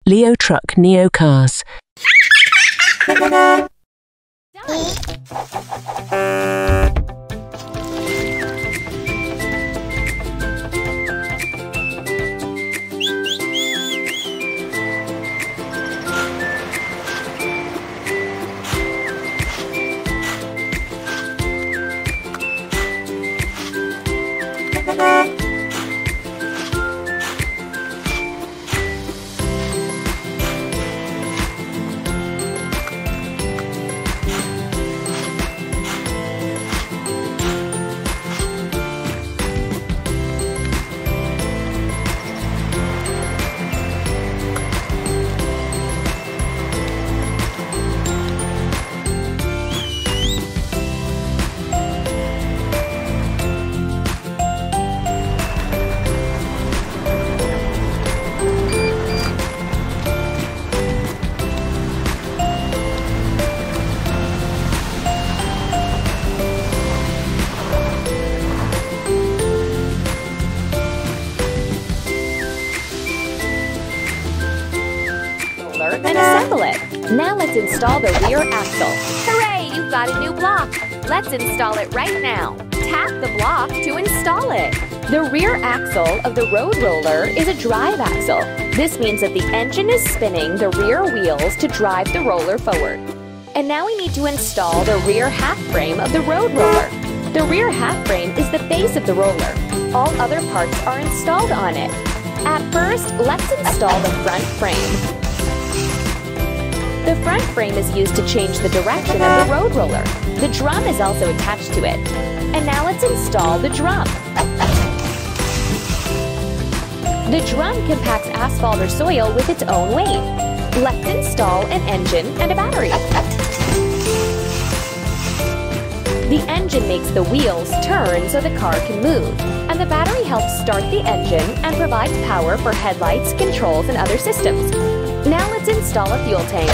Leo Truck Neo Cars. And assemble it. Now let's install the rear axle. Hooray, you've got a new block. Let's install it right now. Tap the block to install it. The rear axle of the road roller is a drive axle. This means that the engine is spinning the rear wheels to drive the roller forward. And now we need to install the rear half frame of the road roller. The rear half frame is the base of the roller. All other parts are installed on it. At first, let's install the front frame. The front frame is used to change the direction of the road roller. The drum is also attached to it. And now let's install the drum. The drum compacts asphalt or soil with its own weight. Let's install an engine and a battery. The engine makes the wheels turn so the car can move, and the battery helps start the engine and provides power for headlights, controls, and other systems. Now let's install a fuel tank.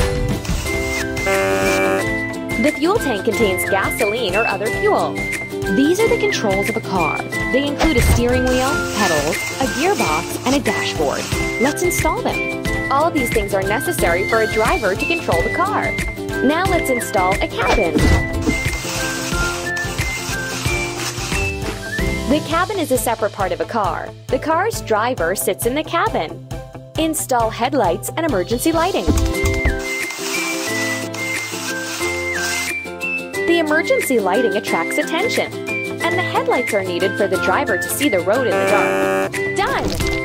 The fuel tank contains gasoline or other fuel. These are the controls of a car. They include a steering wheel, pedals, a gearbox, and a dashboard. Let's install them. All of these things are necessary for a driver to control the car. Now let's install a cabin. The cabin is a separate part of a car. The car's driver sits in the cabin. Install headlights and emergency lighting. The emergency lighting attracts attention, and the headlights are needed for the driver to see the road in the dark. Done!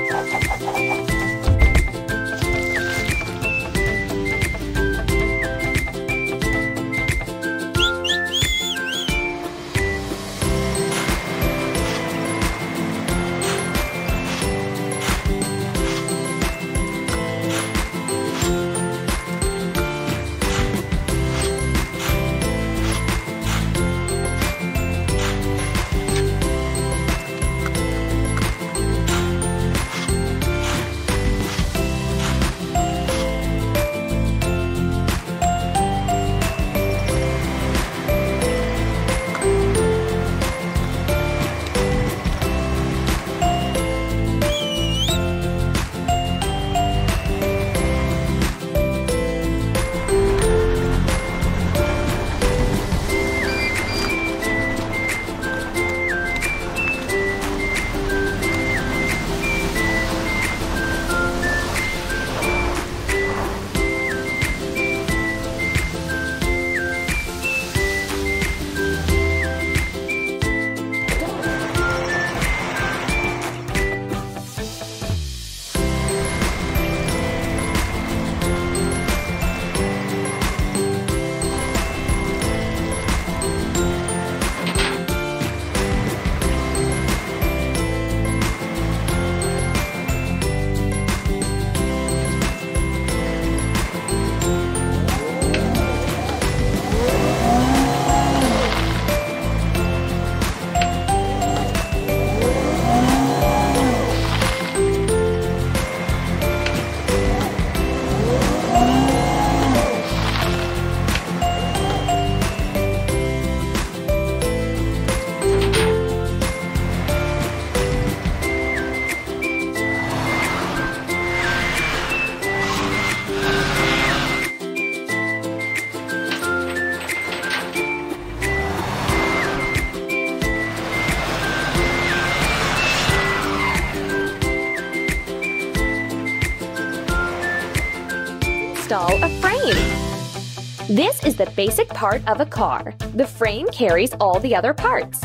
install a frame. This is the basic part of a car. The frame carries all the other parts.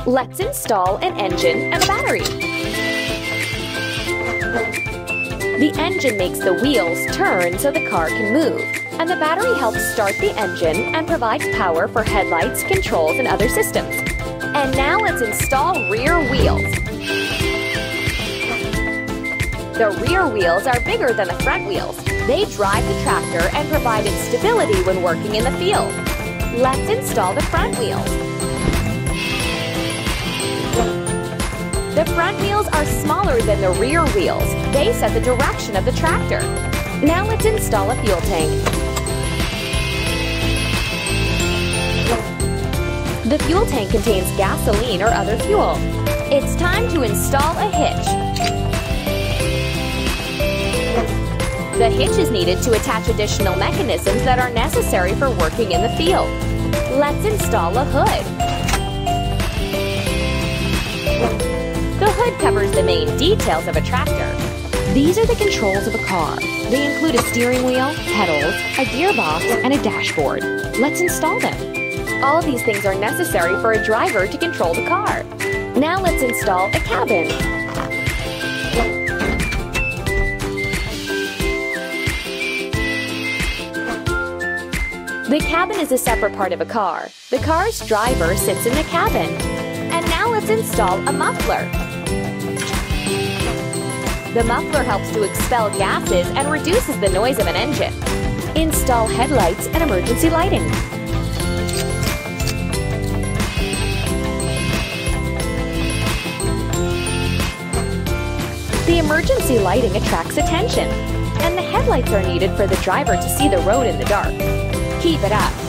Let's install an engine and a battery. The engine makes the wheels turn so the car can move, and the battery helps start the engine and provides power for headlights, controls, and other systems. And now let's install rear wheels. The rear wheels are bigger than the front wheels. They drive the tractor and provide it stability when working in the field. Let's install the front wheels. The front wheels are smaller than the rear wheels. They set the direction of the tractor. Now let's install a fuel tank. The fuel tank contains gasoline or other fuel. It's time to install a hitch. The hitch is needed to attach additional mechanisms that are necessary for working in the field. Let's install a hood. The hood covers the main details of a tractor. These are the controls of a car. They include a steering wheel, pedals, a gearbox, and a dashboard. Let's install them. All of these things are necessary for a driver to control the car. Now let's install a cabin. The cabin is a separate part of a car. The car's driver sits in the cabin. And now let's install a muffler. The muffler helps to expel gases and reduces the noise of an engine. Install headlights and emergency lighting. The emergency lighting attracts attention, and the headlights are needed for the driver to see the road in the dark. Keep it up.